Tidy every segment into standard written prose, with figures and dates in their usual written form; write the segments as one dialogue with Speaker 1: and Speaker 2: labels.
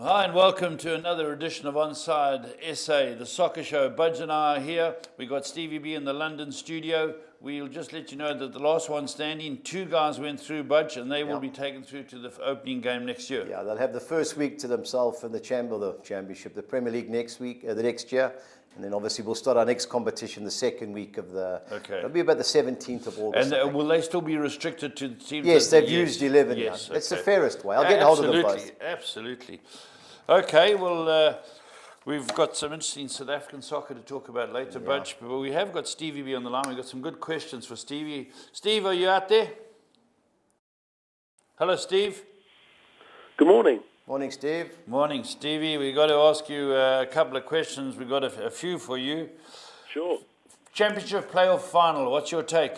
Speaker 1: Hi and welcome to another edition of Onside SA, the soccer show. Budge and I are here. We got Stevie B in the London studio. We'll just let you know that the last one standing, two guys went through, Budge, and they will be taken through to the opening game next year.
Speaker 2: Yeah, they'll have the first week to themselves in the championship, the Premier League next week, the next year. And then obviously we'll start our next competition the second week of the...
Speaker 1: Okay.
Speaker 2: It'll be about the 17th of August.
Speaker 1: And will they still be restricted to the teams?
Speaker 2: Yes, they've used 11.
Speaker 1: Yes,
Speaker 2: yeah. It's the fairest way. I'll get hold of them both.
Speaker 1: Absolutely. Okay, well, we've got some interesting South African soccer to talk about later, Budge. But we have got Stevie B on the line. We've got some good questions for Stevie. Steve, are you out there? Hello, Steve.
Speaker 3: Good morning.
Speaker 2: Morning, Steve.
Speaker 1: Morning, Stevie. We've got to ask you a couple of questions. We've got a few for you.
Speaker 3: Sure.
Speaker 1: Championship playoff final, what's your take?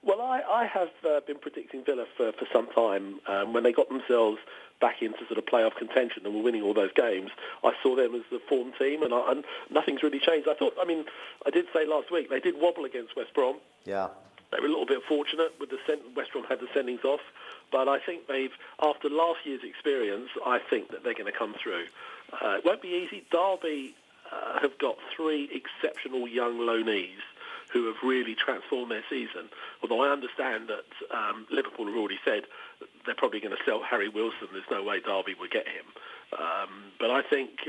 Speaker 3: Well, I have been predicting Villa for some time. When they got themselves back into sort of playoff contention and were winning all those games, I saw them as the form team, and nothing's really changed. I did say last week they did wobble against West Brom.
Speaker 2: Yeah.
Speaker 3: They were a little bit fortunate with West Brom had the sendings off, but I think after last year's experience, I think that they're going to come through. It won't be easy. Derby have got three exceptional young loanees who have really transformed their season. Although I understand that Liverpool have already said that they're probably going to sell Harry Wilson. There's no way Derby will get him. But I think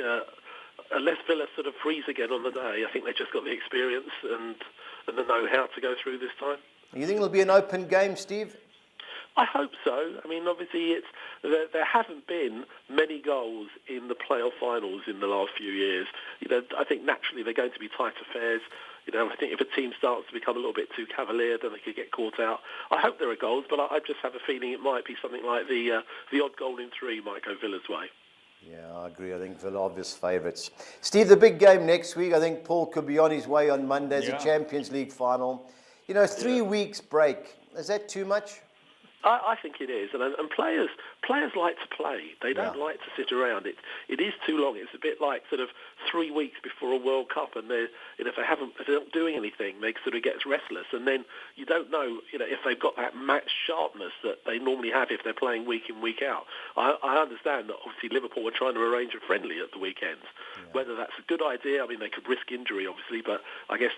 Speaker 3: unless Villa sort of freeze again on the day, I think they've just got the experience and the know-how to go through this time.
Speaker 2: You think it'll be an open game, Steve?
Speaker 3: I hope so. I mean, obviously, there haven't been many goals in the playoff finals in the last few years. I think naturally they're going to be tight affairs. I think if a team starts to become a little bit too cavalier, then they could get caught out. I hope there are goals, but I just have a feeling it might be something like the odd goal in three might go Villa's way.
Speaker 2: Yeah, I agree. I think Villa obvious favourites. Steve, the big game next week, I think Paul could be on his way on Monday as a Champions League final. 3 weeks break, is that too much?
Speaker 3: I think it is, and players like to play. They don't like to sit around. It is too long. It's a bit like sort of 3 weeks before a World Cup, and if they're not doing anything, they sort of get restless, and then you don't know, if they've got that match sharpness that they normally have if they're playing week in, week out. I understand that obviously Liverpool were trying to arrange a friendly at the weekends. Whether that's a good idea, I mean, they could risk injury, obviously, but I guess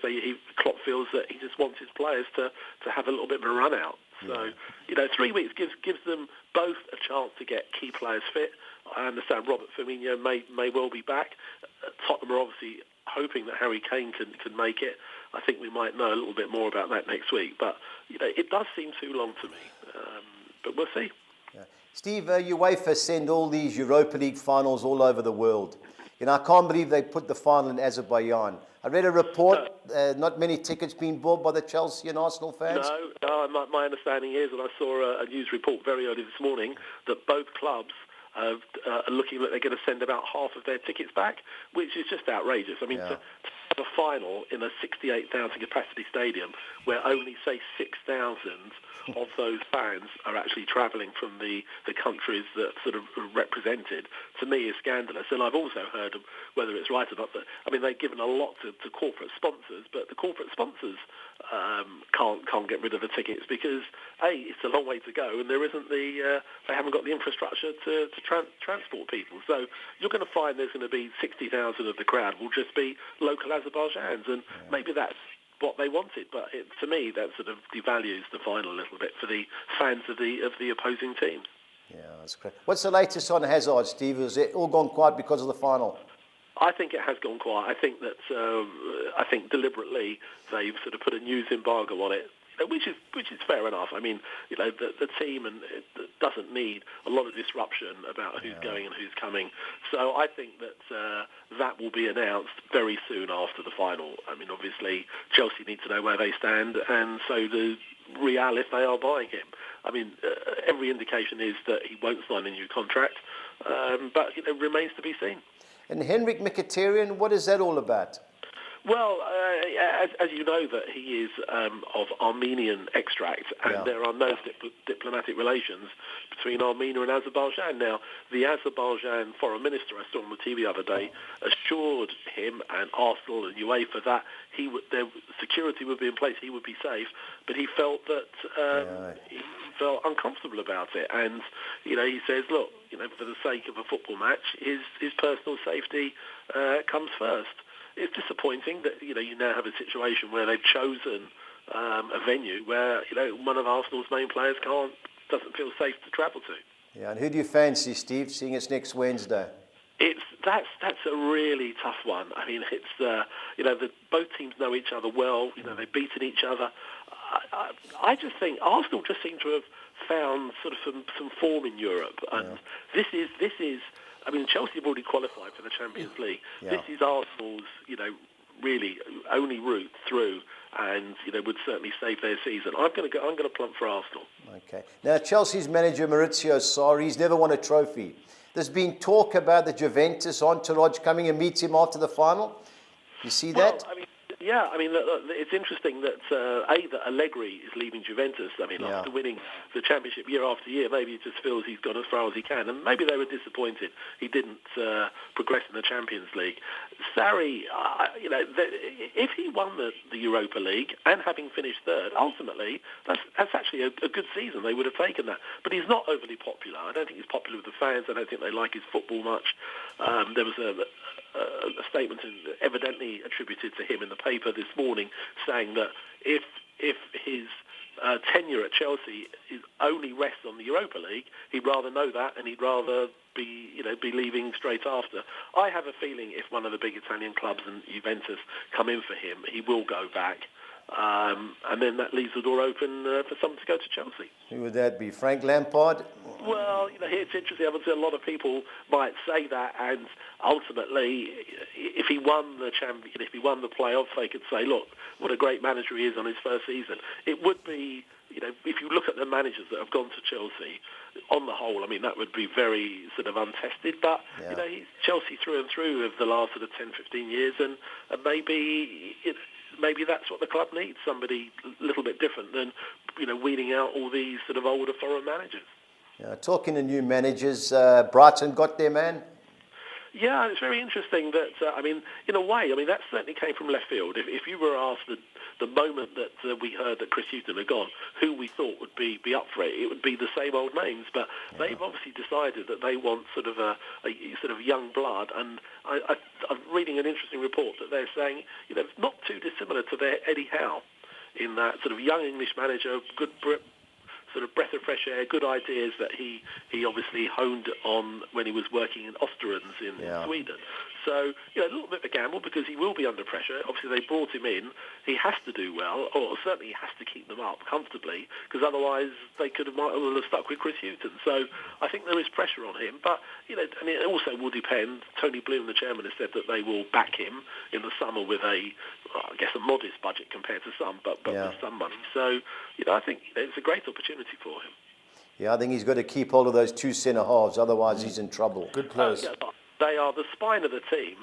Speaker 3: Klopp feels that he just wants his players to have a little bit of a run out. So, 3 weeks gives them both a chance to get key players fit. I understand Robert Firmino may well be back. Tottenham are obviously hoping that Harry Kane can make it. I think we might know a little bit more about that next week. But, it does seem too long to me. But we'll see.
Speaker 2: Yeah. Steve, UEFA send all these Europa League finals all over the world. I can't believe they put the final in Azerbaijan. I read a report, not many tickets being bought by the Chelsea and Arsenal fans.
Speaker 3: No, my understanding is, and I saw a news report very early this morning, that both clubs are looking like they're going to send about half of their tickets back, which is just outrageous. I mean, to have a final in a 68,000 capacity stadium where only, say, 6,000 of those fans are actually travelling from the countries that sort of are represented, to me is scandalous. And I've also heard, whether it's right or not, that, I mean, they've given a lot to corporate sponsors, but the corporate sponsors can't get rid of the tickets because, A, it's a long way to go, and there isn't they haven't got the infrastructure to transport people. So you're going to find there's going to be 60,000 of the crowd will just be local Azerbaijanis, and maybe that's what they wanted, but to me that sort of devalues the final a little bit for the fans of the opposing teams.
Speaker 2: Yeah, that's correct. What's the latest on Hazard, Steve? Has it all gone quiet because of the final?
Speaker 3: I think it has gone quiet. I think that deliberately they've sort of put a news embargo on it, which is fair enough. I mean, the team doesn't need a lot of disruption about who's going and who's coming. So I think that will be announced very soon after the final. I mean, obviously Chelsea need to know where they stand, and so do Real if they are buying him. I mean, every indication is that he won't sign a new contract, but it remains to be seen.
Speaker 2: And Henrik Mkhitaryan, what is that all about?
Speaker 3: Well, as you know, that he is of Armenian extract, and there are no diplomatic relations between Armenia and Azerbaijan. Now, the Azerbaijan foreign minister, I saw on the TV the other day, assured him and Arsenal and UEFA that their security would be in place, he would be safe, but he felt that he felt uncomfortable about it. And, he says, look, for the sake of a football match, his personal safety comes first. It's disappointing that you now have a situation where they've chosen a venue where one of Arsenal's main players doesn't feel safe to travel to.
Speaker 2: Yeah, and who do you fancy, Steve? Seeing us next Wednesday.
Speaker 3: That's a really tough one. I mean, it's both teams know each other well. They've beaten each other. I just think Arsenal just seem to have found sort of some form in Europe, and this is. I mean, Chelsea have already qualified for the Champions League. Yeah. This is Arsenal's, really only route through, and would certainly save their season. I'm going to plump for Arsenal.
Speaker 2: Okay. Now, Chelsea's manager Maurizio Sarri, he's never won a trophy. There's been talk about the Juventus entourage coming and meet him after the final. You see that?
Speaker 3: Well, it's interesting that that Allegri is leaving Juventus. I mean, after winning the championship year after year, maybe he just feels he's gone as far as he can, and maybe they were disappointed he didn't progress in the Champions League. Sarri, if he won the Europa League and having finished third, ultimately that's actually a good season. They would have taken that, but he's not overly popular. I don't think he's popular with the fans. I don't think they like his football much. There was a statement evidently attributed to him in the paper this morning saying that if his tenure at Chelsea only rests on the Europa League, he'd rather know that, and he'd rather be leaving straight after. I have a feeling if one of the big Italian clubs and Juventus come in for him, he will go back. And then that leaves the door open for someone to go to Chelsea.
Speaker 2: Who would that be? Frank Lampard?
Speaker 3: Well, it's interesting. Obviously, a lot of people might say that, and ultimately, if he won the playoffs, they could say, "Look, what a great manager he is on his first season." It would be, if you look at the managers that have gone to Chelsea, on the whole, I mean, that would be very sort of untested. But he's Chelsea through and through of the last sort of 10, 15 years, and maybe that's what the club needs, somebody a little bit different than, weeding out all these sort of older foreign managers.
Speaker 2: Talking to new managers, Brighton got their man?
Speaker 3: Yeah, it's very interesting that, in a way, that certainly came from left field. If you were asked the moment that we heard that Chris Hughton had gone, who we thought would be up for it, it would be the same old names. But they've obviously decided that they want sort of a sort of young blood. And I'm reading an interesting report that they're saying, it's not too dissimilar to their Eddie Howe, in that sort of young English manager, good sort of breath of fresh air, good ideas that he obviously honed on when he was working in Osterunds in Sweden. So, a little bit of a gamble because he will be under pressure. Obviously, they brought him in. He has to do well, or certainly he has to keep them up comfortably, because otherwise they might have stuck with Chris Hughton. So I think there is pressure on him. But, and it also will depend. Tony Bloom, the chairman, has said that they will back him in the summer with a modest budget compared to some, but with some money. So, I think it's a great opportunity for him.
Speaker 2: Yeah, I think he's got to keep hold of those two centre-halves, otherwise he's in trouble.
Speaker 1: Good players.
Speaker 3: They are the spine of the team,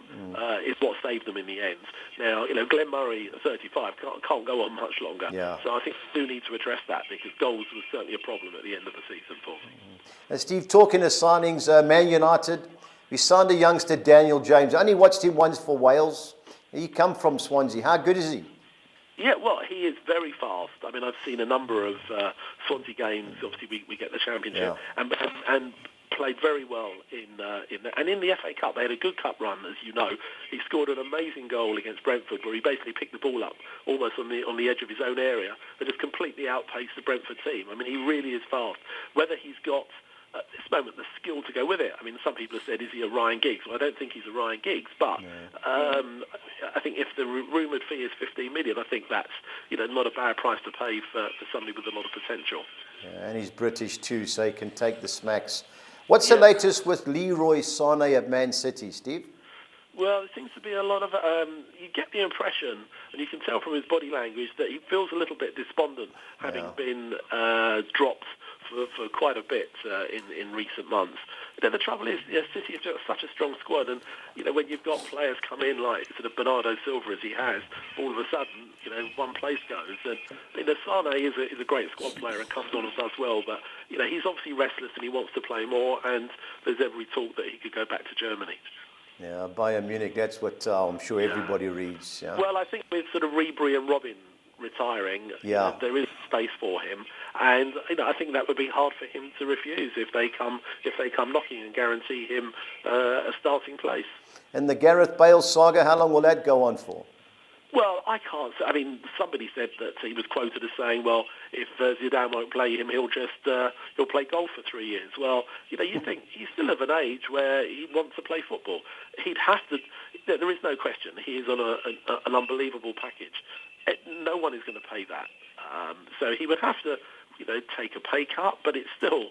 Speaker 3: is what saved them in the end. Now, Glenn Murray, 35, can't go on much longer.
Speaker 2: Yeah.
Speaker 3: So I think we do need to address that, because goals was certainly a problem at the end of the season for them.
Speaker 2: And Steve, talking to signings, Man United, we signed a youngster, Daniel James. I only watched him once for Wales. He come from Swansea. How good is he?
Speaker 3: Yeah, well, he is very fast. I mean, I've seen a number of Swansea games. Obviously, we get the championship, and played very well in the FA Cup. They had a good cup run, as you know. He scored an amazing goal against Brentford, where he basically picked the ball up almost on the edge of his own area, but just completely outpaced the Brentford team. I mean, he really is fast. Whether he's got at this moment the skill to go with it. I mean, some people have said, is he a Ryan Giggs? Well, I don't think he's a Ryan Giggs, but I think if the rumoured fee is 15 million, I think that's not a bad price to pay for somebody with a lot of potential.
Speaker 2: Yeah, and he's British too, so he can take the smacks. What's the latest with Leroy Sané at Man City, Steve?
Speaker 3: Well, there seems to be a lot of... you get the impression, and you can tell from his body language, that he feels a little bit despondent, having been dropped for quite a bit in recent months. the trouble is, City have got such a strong squad, and when you've got players come in like sort of Bernardo Silva as he has, all of a sudden, one place goes. And Sane is a great squad player and comes on and does well, but he's obviously restless and he wants to play more. And there's every talk that he could go back to Germany.
Speaker 2: Yeah, Bayern Munich. That's what I'm sure everybody reads. Yeah.
Speaker 3: Well, I think with sort of Ribery and Robin retiring, there is space for him, and I think that would be hard for him to refuse if they come knocking and guarantee him a starting place.
Speaker 2: And the Gareth Bale saga, how long will that go on for?
Speaker 3: Well, I can't. I mean, somebody said that he was quoted as saying, "Well, if Zidane won't play him, he'll play golf for 3 years." Well, you think he's still of an age where he wants to play football. He'd have to. There is no question. He is on an unbelievable package. No one is going to pay that. So he would have to, take a pay cut, but it's still,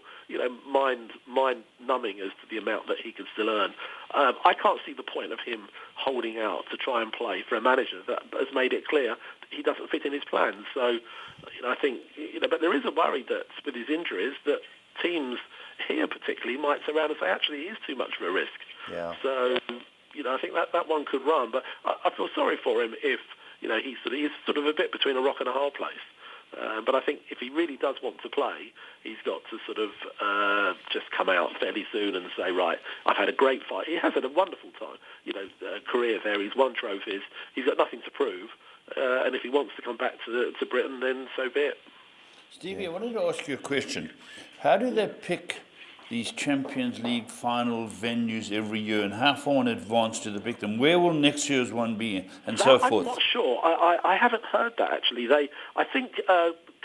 Speaker 3: mind-numbing as to the amount that he can still earn. I can't see the point of him holding out to try and play for a manager that has made it clear that he doesn't fit in his plans. So, I think, but there is a worry that with his injuries that teams here particularly might turn around and say, actually, he is too much of a risk.
Speaker 2: Yeah.
Speaker 3: So, I think that one could run. But I feel sorry for him if, he's sort of a bit between a rock and a hard place. But I think if he really does want to play, he's got to sort of just come out fairly soon and say, right, I've had a great fight. He has had a wonderful time, career there. He's won trophies. He's got nothing to prove. And if he wants to come back to Britain, then so be it.
Speaker 1: Stevie, I wanted to ask you a question. How do they pick these Champions League final venues every year, and how far in advance do they pick them? Where will next year's one be, and so forth?
Speaker 3: I'm not sure. I haven't heard that actually. I think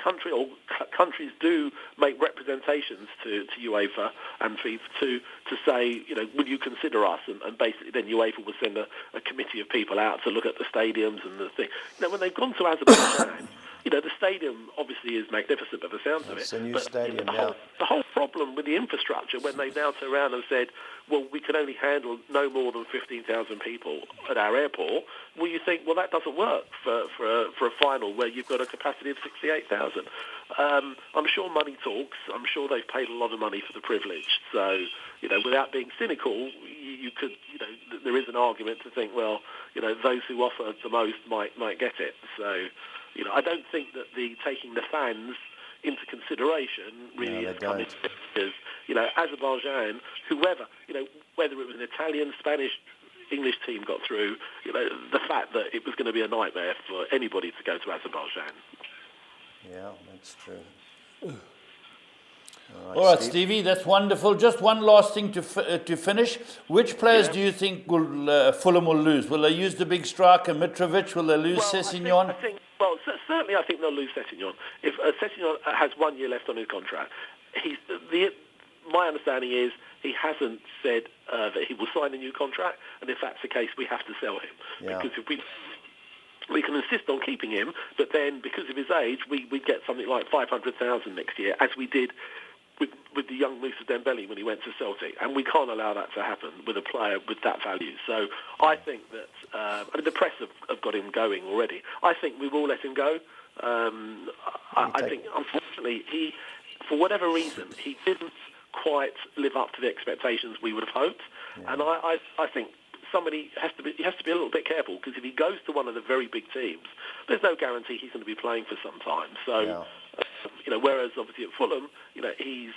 Speaker 3: countries do make representations to UEFA and FIFA to say, will you consider us? And basically, then UEFA will send a committee of people out to look at the stadiums and the thing. When they've gone to Azerbaijan. The stadium obviously is magnificent by the sounds of it.
Speaker 2: It's a new stadium
Speaker 3: now. The whole problem with the infrastructure, when they now turn around and said, well, we can only handle no more than 15,000 people at our airport, well, you think, well, that doesn't work for a final where you've got a capacity of 68,000. I'm sure money talks. I'm sure they've paid a lot of money for the privilege. So, without being cynical, you could, there is an argument to think, well, those who offer the most might get it. So, I don't think that the taking the fans into consideration really is coming because, Azerbaijan, whoever, whether it was an Italian, Spanish, English team got through, the fact that it was going to be a nightmare for anybody to go to Azerbaijan.
Speaker 2: Yeah, that's true.
Speaker 1: All right, Stevie, that's wonderful. Just one last thing to finish. Which players do you think Fulham will lose? Will they use the big striker Mitrovic? Will they lose Sessegnon?
Speaker 3: Certainly I think they'll lose Sessegnon. If Sessegnon has 1 year left on his contract, my understanding is he hasn't said that he will sign a new contract, and if that's the case, we have to sell him.
Speaker 2: Yeah.
Speaker 3: Because if we can insist on keeping him, but then because of his age, we get something like 500,000 next year, as we did with the young Moussa Dembele when he went to Celtic, and we can't allow that to happen with a player with that value. So I think that the press have got him going already. I think we will let him go. I think, unfortunately, he, for whatever reason, he didn't quite live up to the expectations we would have hoped, and I think somebody has to be a little bit careful, because if he goes to one of the very big teams, there's no guarantee he's going to be playing for some time. So, whereas obviously at Fulham, he's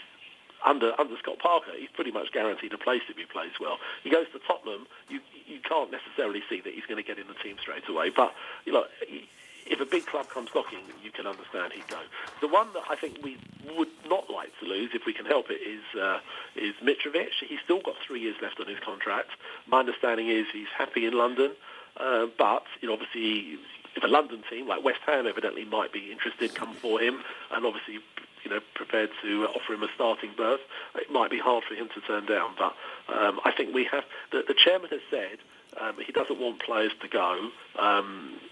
Speaker 3: under Scott Parker, he's pretty much guaranteed a place if he plays well. He goes to Tottenham, you can't necessarily see that he's going to get in the team straight away. But if a big club comes knocking, you can understand he'd go. The one that I think we would not like to lose, if we can help it, is Mitrovic. He's still got 3 years left on his contract. My understanding is he's happy in London, but obviously, if a London team like West Ham evidently might be interested, come for him, and obviously prepared to offer him a starting berth, it might be hard for him to turn down. But I think we have the chairman has said he doesn't want players to go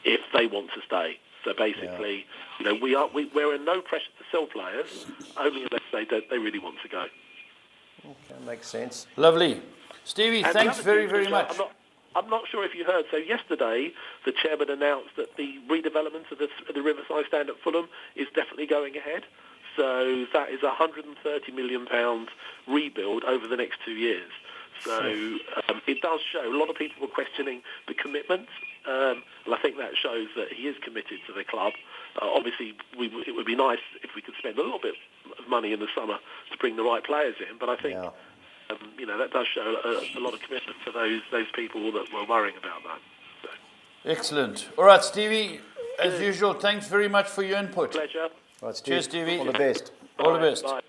Speaker 3: if they want to stay. So basically, we're in no pressure to sell players, only unless they really want to go.
Speaker 2: Okay, makes sense.
Speaker 1: Lovely. Stevie,
Speaker 3: And
Speaker 1: thanks very, very much.
Speaker 3: I'm not sure if you heard. So yesterday, the chairman announced that the redevelopment of the Riverside Stand at Fulham is definitely going ahead. So that is £130 million rebuild over the next 2 years. So it does show. A lot of people were questioning the commitment, and I think that shows that he is committed to the club. Obviously, it would be nice if we could spend a little bit of money in the summer to bring the right players in, but I think that does show a lot of commitment to those people that were worrying about that. So.
Speaker 1: Excellent. All right, Stevie, as usual, thanks very much for your input.
Speaker 3: Pleasure.
Speaker 2: Right, Steve.
Speaker 1: Cheers, Stevie.
Speaker 2: All the best.
Speaker 1: All the best.
Speaker 3: Bye.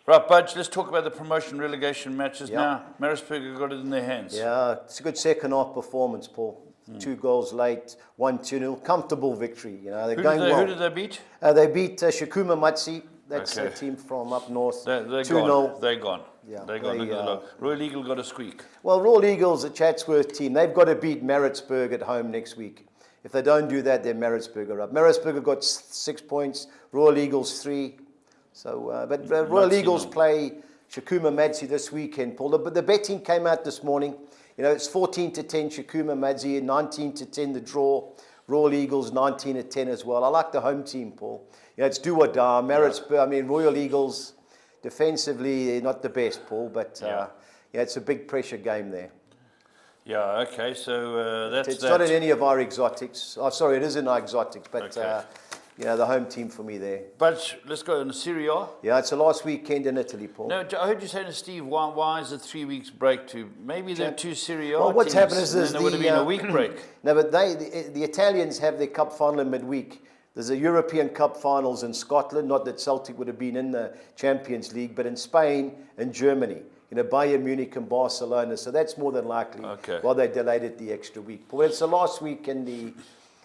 Speaker 1: Right, Budge, let's talk about the promotion relegation matches now. Marisburg have got it in their hands.
Speaker 2: Yeah, it's a good second half performance, Paul. 2 goals late, 1-2-0, comfortable victory. You know, they're going well.
Speaker 1: Who did they beat?
Speaker 2: They beat Shikuma Matsi. That's a team from up north.
Speaker 1: They're
Speaker 2: 2-0.
Speaker 1: gone. They're gone.
Speaker 2: Yeah,
Speaker 1: they're gone. Royal Eagle got a squeak.
Speaker 2: Well, Royal Eagles, the Chatsworth team, they've got to beat Maritzburg at home next week. If they don't do that, then Maritzburg are up. Maritzburg have got 6 points, Royal Eagles 3. So, but Royal Eagles play Shikuma Madzi this weekend, Paul. But the betting came out this morning. You know, it's 14-10 Shikuma Madzi, 19-10 the draw. Royal Eagles 19-10 as well. I like the home team, Paul. You know, it's do or die. Maritzburg, I mean, Royal Eagles defensively, they're not the best, Paul. But it's a big pressure game there.
Speaker 1: Yeah, okay, so that's
Speaker 2: It's
Speaker 1: that.
Speaker 2: not in any of our exotics. Oh, sorry, it is in our exotics, but the home team for me there.
Speaker 1: But let's go on Serie A.
Speaker 2: Yeah, it's the last weekend in Italy, Paul.
Speaker 1: No, I heard you saying to Steve, why is it 3 weeks break to maybe there are 2 Serie A
Speaker 2: Well, what's
Speaker 1: teams,
Speaker 2: happened is
Speaker 1: and
Speaker 2: there's
Speaker 1: then there would have been a week break.
Speaker 2: No, but the Italians have their cup final in midweek. There's a European Cup finals in Scotland, not that Celtic would have been in the Champions League, but in Spain and Germany. You know, Bayern Munich and Barcelona, so that's more than likely why they delayed it the extra week. But it's the last week in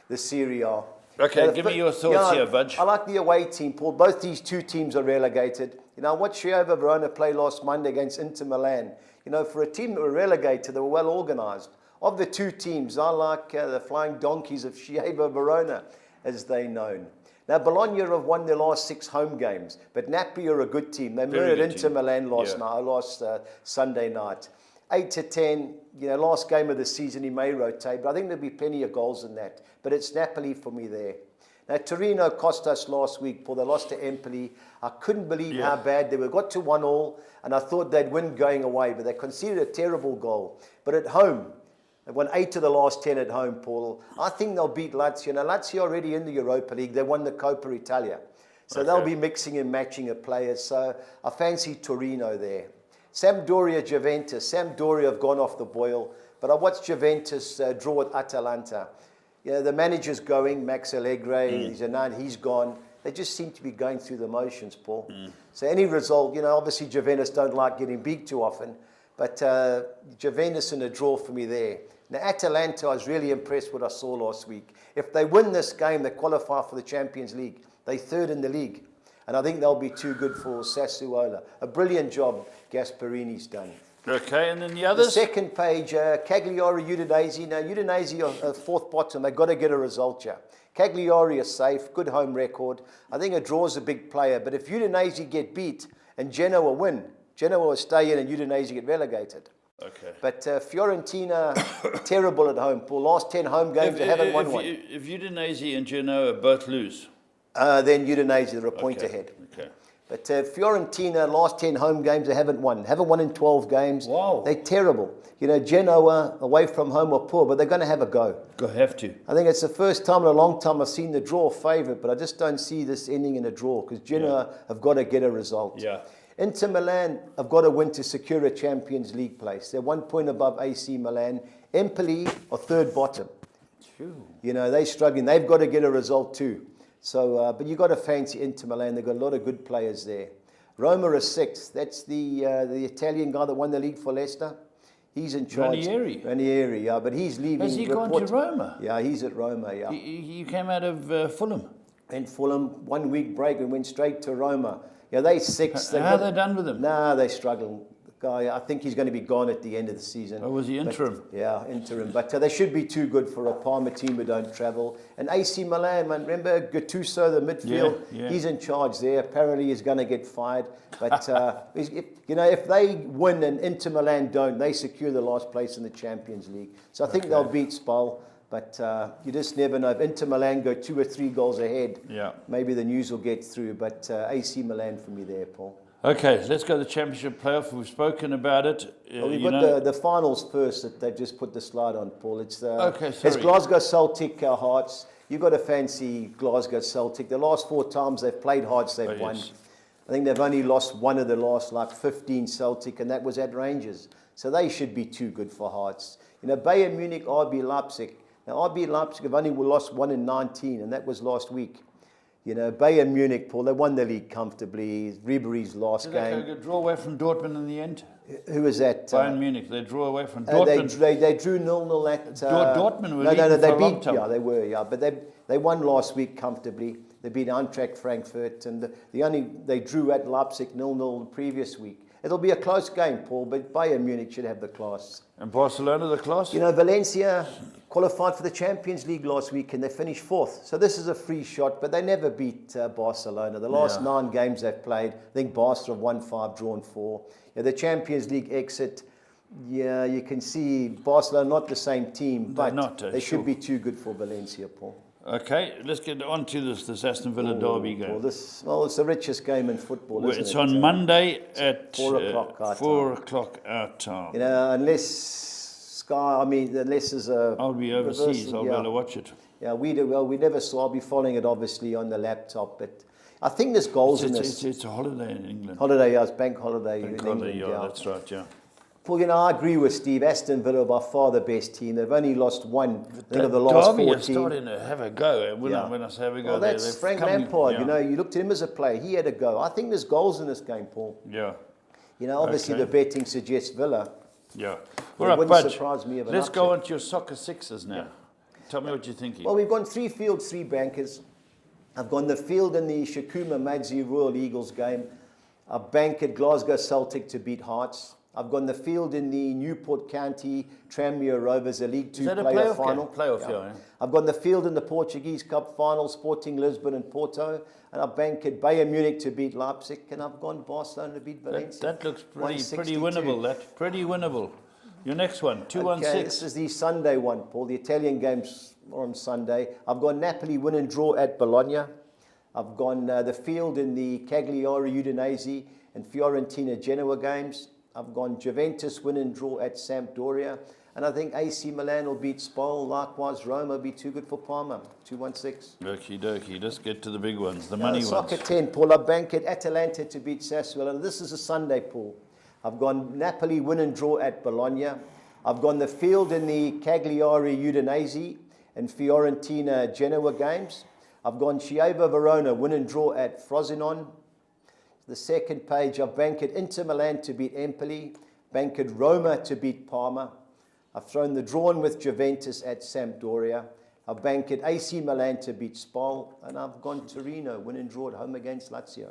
Speaker 2: the Serie A.
Speaker 1: Okay, give me your thoughts here, Budge.
Speaker 2: I like the away team, Paul. Both these 2 teams are relegated. You know, I watched Chiava Verona play last Monday against Inter Milan. You know, for a team that were relegated, they were well organised. Of the 2 teams, I like the Flying Donkeys of Chiava Verona, as they're known. Now, Bologna have won their last 6 home games, but Napoli are a good team. They mirrored Inter Milan last Sunday night. 8-10, you know, last game of the season, he may rotate, but I think there'll be plenty of goals in that. But it's Napoli for me there. Now, Torino cost us last week, Paul. They lost to Empoli. I couldn't believe how bad they were. Got to 1-1, and I thought they'd win going away, but they conceded a terrible goal. But at home, they won 8 of the last 10 at home, Paul. I think they'll beat Lazio. Now, Lazio already in the Europa League. They won the Coppa Italia. So they'll be mixing and matching of players. So I fancy Torino there. Sampdoria, Juventus. Sampdoria have gone off the boil. But I watched Juventus draw at Atalanta. You know, the manager's going, Max Allegri. He's gone. They just seem to be going through the motions, Paul. So any result, you know, obviously Juventus don't like getting beat too often. But Juventus in a draw for me there. Now, Atalanta, I was really impressed with what I saw last week. If they win this game, they qualify for the Champions League. They're 3rd in the league. And I think they'll be too good for Sassuolo. A brilliant job Gasparini's done.
Speaker 1: Okay, and then the others?
Speaker 2: The second page, Cagliari, Udinese. Now, Udinese are 4th bottom. They've got to get a result here. Cagliari are safe, good home record. I think a draw's a big player. But if Udinese get beat and Genoa win, Genoa will stay in and Udinese get relegated. Okay. But Fiorentina, terrible at home. For last 10 home games, they haven't won one.
Speaker 1: If Udinese and Genoa both lose?
Speaker 2: Then Udinese, they're a point ahead.
Speaker 1: Okay.
Speaker 2: But Fiorentina, last 10 home games, they haven't won. Haven't won in 12 games.
Speaker 1: Wow.
Speaker 2: They're terrible. You know, Genoa, away from home, are poor, but they're going to have a go.
Speaker 1: Have to.
Speaker 2: I think it's the first time in a long time I've seen the draw favourite, but I just don't see this ending in a draw because Genoa have got to get a result.
Speaker 1: Yeah.
Speaker 2: Inter Milan have got to win to secure a Champions League place. They're 1 point above AC Milan. Empoli are 3rd bottom.
Speaker 1: True.
Speaker 2: You know, they're struggling. They've got to get a result too. So, but you've got to fancy Inter Milan. They've got a lot of good players there. Roma are 6th. That's the Italian guy that won the league for Leicester. He's in charge. Ranieri, yeah, but he's leaving.
Speaker 1: Has he gone to Roma?
Speaker 2: Yeah, he's at Roma, yeah.
Speaker 1: He came out of Fulham.
Speaker 2: And Fulham, 1 week break and went straight to Roma. Yeah, they're 6th.
Speaker 1: How are they done with him?
Speaker 2: Nah, they're struggling. Guy, I think he's going to be gone at the end of the season.
Speaker 1: Oh, was he interim?
Speaker 2: But, yeah, interim. But they should be too good for a Parma team who don't travel. And AC Milan, man, remember Gattuso, the midfield?
Speaker 1: Yeah.
Speaker 2: He's in charge there. Apparently he's going to get fired. But, if they win and Inter Milan don't, they secure the last place in the Champions League. So I think they'll beat Spal. But you just never know. If Inter Milan go 2 or 3 goals ahead, maybe the news will get through. But AC Milan for me there, Paul.
Speaker 1: Okay, let's go to the Championship playoff. We've spoken about it.
Speaker 2: Well, we've got the finals first that they've just put the slide on, Paul. It's Glasgow Celtic Hearts. You've got to fancy Glasgow Celtic. The last 4 times they've played Hearts, they've won.
Speaker 1: Yes.
Speaker 2: I think they've only lost one of the last 15 Celtic, and that was at Rangers. So they should be too good for Hearts. Bayern Munich, RB Leipzig. Now, RB Leipzig have only lost 1 in 19, and that was last week. Bayern Munich, Paul, they won the league comfortably. Ribery's last game.
Speaker 1: Did they draw away from Dortmund in the end?
Speaker 2: Who was that?
Speaker 1: Bayern Munich. They drew away from Dortmund.
Speaker 2: They drew 0-0 at...
Speaker 1: Dortmund were
Speaker 2: No, they
Speaker 1: for a long
Speaker 2: beat...
Speaker 1: time.
Speaker 2: Yeah, they were, yeah. But they won last week comfortably. They beat Eintracht Frankfurt. And they drew at Leipzig 0-0 the previous week. It'll be a close game, Paul, but Bayern Munich should have the class.
Speaker 1: And Barcelona the class?
Speaker 2: Valencia qualified for the Champions League last week and they finished 4th. So this is a free shot, but they never beat Barcelona. The last 9 games they've played, I think Barca have won 5, drawn 4. The Champions League exit, you can see Barcelona not the same team, but they should be too good for Valencia, Paul.
Speaker 1: Okay, let's get on to this Aston Villa derby game.
Speaker 2: It's the richest game in football, isn't it?
Speaker 1: It's on Monday at
Speaker 2: 4 o'clock our
Speaker 1: 4 o'clock our time.
Speaker 2: Unless there's a...
Speaker 1: I'll be overseas, I'll be able to watch it.
Speaker 2: Yeah, we do. Well, we never saw. I'll be following it obviously on the laptop, but I think there's goals in this.
Speaker 1: It's a holiday in England.
Speaker 2: Holiday, it's bank holiday in
Speaker 1: Holiday,
Speaker 2: England.
Speaker 1: That's right, yeah.
Speaker 2: Paul, I agree with Steve. Aston Villa are by far the best team. They've only lost 1 of the last
Speaker 1: Derby
Speaker 2: 14.
Speaker 1: Is starting to have a go. When I say have a go,
Speaker 2: well, that's Frank Lampard. You looked at him as a player. He had a go. I think there's goals in this game, Paul.
Speaker 1: Yeah.
Speaker 2: Obviously the betting suggests Villa.
Speaker 1: Yeah.
Speaker 2: All right, Budge, let's
Speaker 1: go on to your soccer sixes now. Tell me what you're thinking.
Speaker 2: Well, we've gone 3 fields, 3 bankers. I've gone the field in the Shakuma Madzi Royal Eagles game. I've banked Glasgow Celtic to beat Hearts. I've gone the field in the Newport County Tranmere Rovers, a League 2 playoff final.
Speaker 1: Playoff.
Speaker 2: I've gone the field in the Portuguese Cup final, Sporting Lisbon and Porto. And I've banked Bayern Munich to beat Leipzig. And I've gone Barcelona to beat Valencia.
Speaker 1: That looks pretty winnable. Pretty winnable. Your next one, 2-1-6.
Speaker 2: Okay, this is the Sunday one, Paul. The Italian games are on Sunday. I've gone Napoli win and draw at Bologna. I've gone the field in the Cagliari Udinese and Fiorentina Genoa games. I've gone Juventus win and draw at Sampdoria. And I think AC Milan will beat Spal. Likewise, Roma will be too good for Parma. 2-1-6.
Speaker 1: Okie dokie. Let's get to the big ones, the money ones.
Speaker 2: Soccer 10, Paul. I've banked Atalanta to beat Sassuolo. And this is a Sunday, Paul. I've gone Napoli win and draw at Bologna. I've gone the field in the Cagliari Udinese and Fiorentina Genoa games. I've gone Chievo Verona win and draw at Frosinone. The second page, I've banked Inter Milan to beat Empoli, banked Roma to beat Parma. I've thrown the drawn with Juventus at Sampdoria. I've banked AC Milan to beat Spal, and I've gone Torino win and draw at home against Lazio.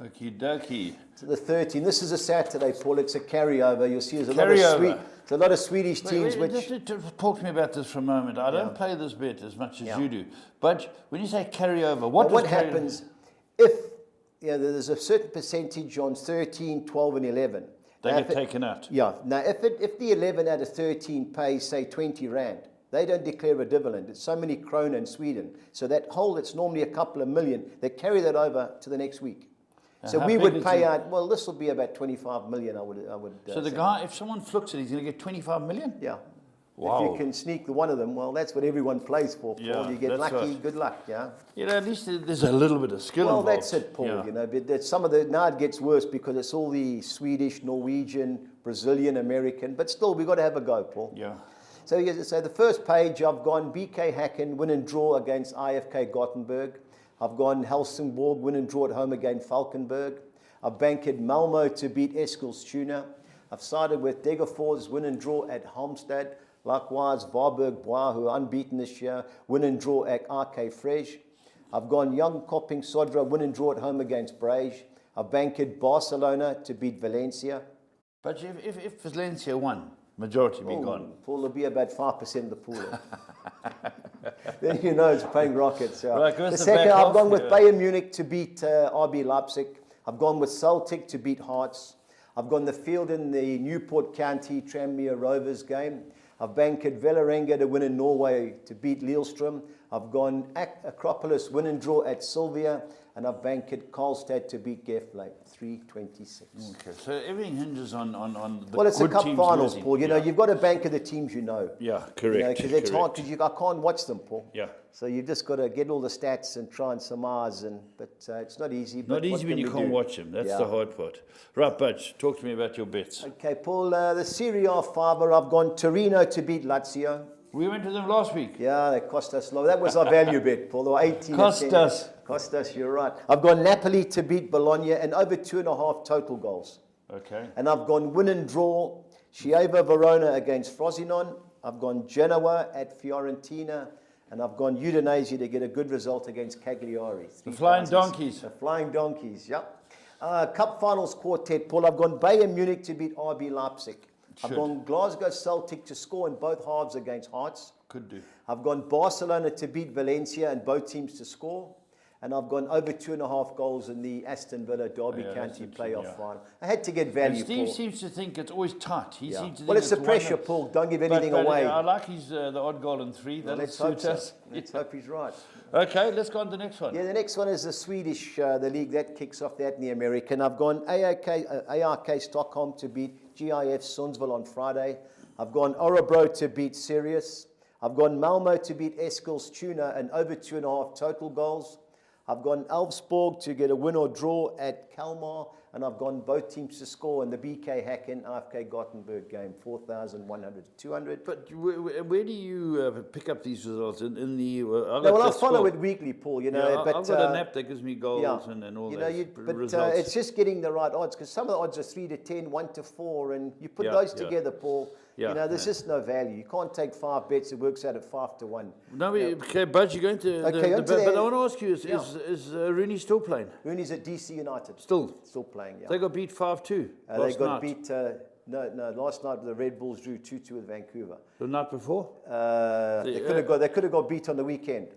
Speaker 1: Okie dokie.
Speaker 2: To the 13. This is a Saturday, Paul. It's a carryover. You'll see there's a lot of Swedish teams.
Speaker 1: Just talk to me about this for a moment. I don't play this bet as much as you do. But when you say carryover, what happens
Speaker 2: if there's a certain percentage on 13, 12, and 11?
Speaker 1: They get taken out.
Speaker 2: Yeah. Now, if the 11 out of 13 pays, say, 20 Rand, they don't declare a dividend. It's so many krona in Sweden. So that whole, it's normally a couple of million. They carry that over to the next week. So we would pay out, well, this will be about 25 million, I would
Speaker 1: So the guy, if someone flukes it, he's going to get 25 million?
Speaker 2: Yeah.
Speaker 1: Wow.
Speaker 2: If you can sneak the one of them, well, that's what everyone plays for, Paul.
Speaker 1: Yeah,
Speaker 2: You get lucky,
Speaker 1: right.
Speaker 2: good luck, yeah?
Speaker 1: At least there's a little bit of skill involved.
Speaker 2: Well, that's it, Paul, But some of now it gets worse because it's all the Swedish, Norwegian, Brazilian, American. But still, we've got to have a go, Paul.
Speaker 1: Yeah.
Speaker 2: So the first page, I've gone BK Häcken, win and draw against IFK Gothenburg. I've gone Helsingborg, win and draw at home against Falkenberg. I've banked Malmo to beat Eskilstuna. I've sided with Degerfors, win and draw at Halmstad. Likewise, Varberg Bois, who are unbeaten this year, win and draw at RK Fresh. I've gone Young Kopping Sodra, win and draw at home against Brage. I've banked Barcelona to beat Valencia.
Speaker 1: But if Valencia won, majority be gone.
Speaker 2: Pool will be about 5% of the pool. Then it's paying rockets. Yeah.
Speaker 1: Right,
Speaker 2: the second, I've gone with Bayern Munich to beat RB Leipzig. I've gone with Celtic to beat Hearts. I've gone the field in the Newport County Tranmere Rovers game. I've banked Vålerenga to win in Norway to beat Lillestrøm. I've gone Acropolis win and draw at Sylvia. And I've banked Karlstad to beat Gefle, 326.
Speaker 1: Okay, so everything hinges on the
Speaker 2: well, it's a
Speaker 1: good
Speaker 2: cup
Speaker 1: teams
Speaker 2: finals,
Speaker 1: losing.
Speaker 2: Paul. You know, you've got to bank of the teams you know.
Speaker 1: Yeah, correct.
Speaker 2: Because it's hard, because I can't watch them, Paul.
Speaker 1: Yeah.
Speaker 2: So you've just got to get all the stats and try and surmise, but it's not easy. But
Speaker 1: Not easy when you can't watch them. That's the hard part. Right, Budge, talk to me about your bets.
Speaker 2: Okay, Paul, the Serie A fiver, I've gone Torino to beat Lazio.
Speaker 1: We went to them last week.
Speaker 2: Yeah, they cost us low. That was our value bet, Paul. They were 18.
Speaker 1: Cost us.
Speaker 2: Cost us, you're right. I've gone Napoli to beat Bologna and over 2.5 total goals.
Speaker 1: Okay.
Speaker 2: And I've gone win and draw Chievo Verona against Frosinone. I've gone Genoa at Fiorentina. And I've gone Udinese to get a good result against Cagliari.
Speaker 1: The Flying Donkeys.
Speaker 2: The Flying Donkeys, yep. Cup finals quartet, Paul. I've gone Bayern Munich to beat RB Leipzig. I've gone Glasgow Celtic to score in both halves against Hearts.
Speaker 1: Could do.
Speaker 2: I've gone Barcelona to beat Valencia and both teams to score. And I've gone over 2.5 goals in the Aston Villa Derby County playoff final. I had to get value,
Speaker 1: and Steve
Speaker 2: Paul.
Speaker 1: seems to think it's always tight. He seems to think
Speaker 2: well, it's the pressure,
Speaker 1: one,
Speaker 2: Paul. Don't give anything
Speaker 1: but,
Speaker 2: away.
Speaker 1: I like his the odd goal in 3.
Speaker 2: Well,
Speaker 1: That'll
Speaker 2: let's hope
Speaker 1: suit
Speaker 2: so.
Speaker 1: us.
Speaker 2: Let's hope he's right.
Speaker 1: Okay, let's go on to the next one.
Speaker 2: Yeah, the next one is the Swedish, the league that kicks off that in the American. I've gone ARK Stockholm to beat GIF Sundsvall on Friday. I've gone Örebro to beat Sirius. I've gone Malmo to beat Eskilstuna and over 2.5 total goals. I've gone Elfsborg to get a win or draw at Kalmar, and I've gone both teams to score in the BK Häcken AFK Gothenburg game, 4,100 to 200.
Speaker 1: But where do you pick up these results? In the
Speaker 2: I follow it weekly, Paul. You know,
Speaker 1: yeah,
Speaker 2: but
Speaker 1: I've got an app that gives me goals and all that.
Speaker 2: But
Speaker 1: results.
Speaker 2: it's just getting the right odds, because some of the odds are 3 to 10, 1 to 4, and you put those together, Paul.
Speaker 1: Yeah,
Speaker 2: there's just no value. You can't take 5 bets; it works out at 5 to 1.
Speaker 1: No, okay, Bud, you're going to. But I want to ask you: Is Rooney still playing?
Speaker 2: Rooney's at DC United. Still playing. Yeah.
Speaker 1: They got beat 5-2.
Speaker 2: They got beat. No. Last night the Red Bulls drew 2-2 with Vancouver.
Speaker 1: The night before.
Speaker 2: They could have got beat on the weekend.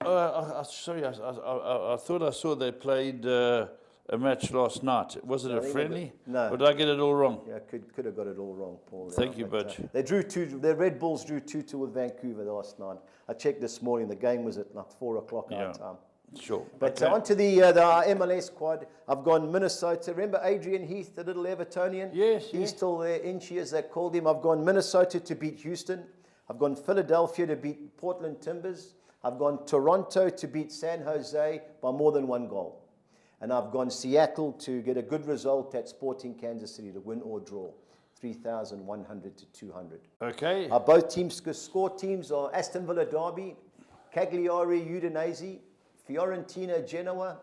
Speaker 1: Sorry, I thought I saw they played a match last night. Was it a friendly?
Speaker 2: No.
Speaker 1: Or did I get it all wrong?
Speaker 2: Yeah, could have got it all wrong, Paul.
Speaker 1: Thank you, Butch.
Speaker 2: They drew 2. The Red Bulls drew 2-2 with Vancouver last night. I checked this morning. The game was at like 4 o'clock our time.
Speaker 1: Sure.
Speaker 2: But on to the MLS squad. I've gone Minnesota. Remember Adrian Heath, the little Evertonian?
Speaker 1: Yes.
Speaker 2: He's still there, Inchy as they called him. I've gone Minnesota to beat Houston. I've gone Philadelphia to beat Portland Timbers. I've gone Toronto to beat San Jose by more than 1 goal. And I've gone Seattle to get a good result at Sporting Kansas City to win or draw, 3,100 to 200.
Speaker 1: Okay.
Speaker 2: Both teams score teams are Aston Villa Derby, Cagliari Udinese, Fiorentina Genoa,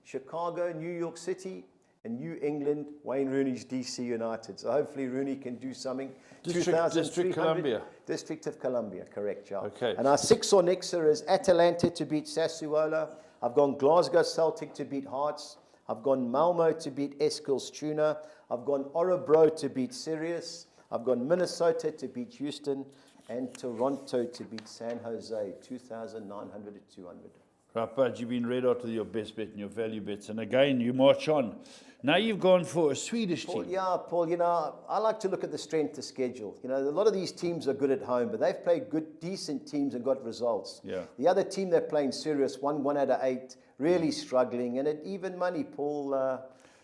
Speaker 2: Chicago New York City, and New England Wayne Rooney's DC United. So hopefully Rooney can do something.
Speaker 1: District Columbia.
Speaker 2: District of Columbia, correct, Charles.
Speaker 1: Okay.
Speaker 2: And our 6 or next is Atalanta to beat Sassuolo. I've gone Glasgow Celtic to beat Hearts. I've gone Malmo to beat Eskilstuna. I've gone Örebro to beat Sirius. I've gone Minnesota to beat Houston. And Toronto to beat San Jose, 2,900 to 200.
Speaker 1: Right, Bud, you've been red hot with your best bet and your value bets. And again, you march on. Now you've gone for a Swedish team.
Speaker 2: Paul, I like to look at the strength of schedule. A lot of these teams are good at home, but they've played good, decent teams and got results.
Speaker 1: Yeah.
Speaker 2: The other team they're playing Sirius, 1 out of 8, really struggling. And at even money, Paul,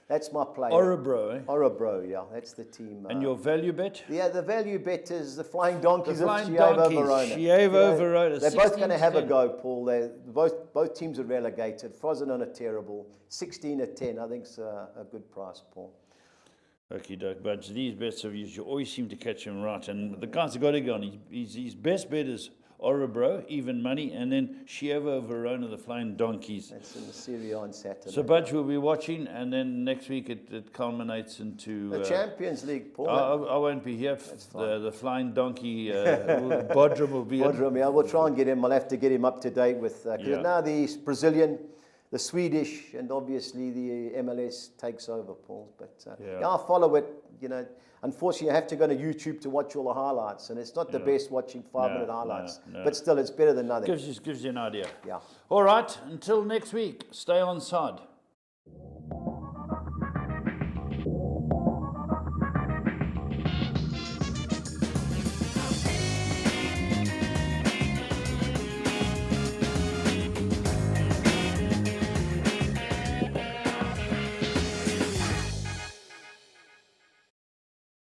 Speaker 2: that's my play.
Speaker 1: Örebro, eh?
Speaker 2: Örebro, yeah, that's the team.
Speaker 1: And your value bet?
Speaker 2: Yeah, the value bet is the Flying Donkeys
Speaker 1: The
Speaker 2: of
Speaker 1: Flying
Speaker 2: Chievo
Speaker 1: Donkeys,
Speaker 2: Verona.
Speaker 1: Chievo Verona,
Speaker 2: They're both going to have a
Speaker 1: 16-10.
Speaker 2: go, Paul. Both teams are relegated. Frosinone are terrible. 16-10, I think, is a good price, Paul.
Speaker 1: Okay, Doug, but these bets of yours, you always seem to catch him right. And the guys have got to go on. His best bet is Örebro, even money, and then Chievo Verona, the Flying Donkeys.
Speaker 2: That's in the Serie A on Saturday.
Speaker 1: So, Budge will be watching, and then next week it culminates into...
Speaker 2: the Champions League, Paul.
Speaker 1: I won't be here. The Flying Donkey, Bodrum will be
Speaker 2: Bodrum, yeah, we'll try and get him. I'll have to get him up to date with... Because now the Brazilian, the Swedish, and obviously the MLS takes over, Paul. But I'll follow it, Unfortunately, you have to go to YouTube to watch all the highlights, and it's not the best watching 5-minute highlights.
Speaker 1: No.
Speaker 2: But still, it's better than nothing.
Speaker 1: Gives you an idea.
Speaker 2: Yeah.
Speaker 1: All right, until next week, stay on side.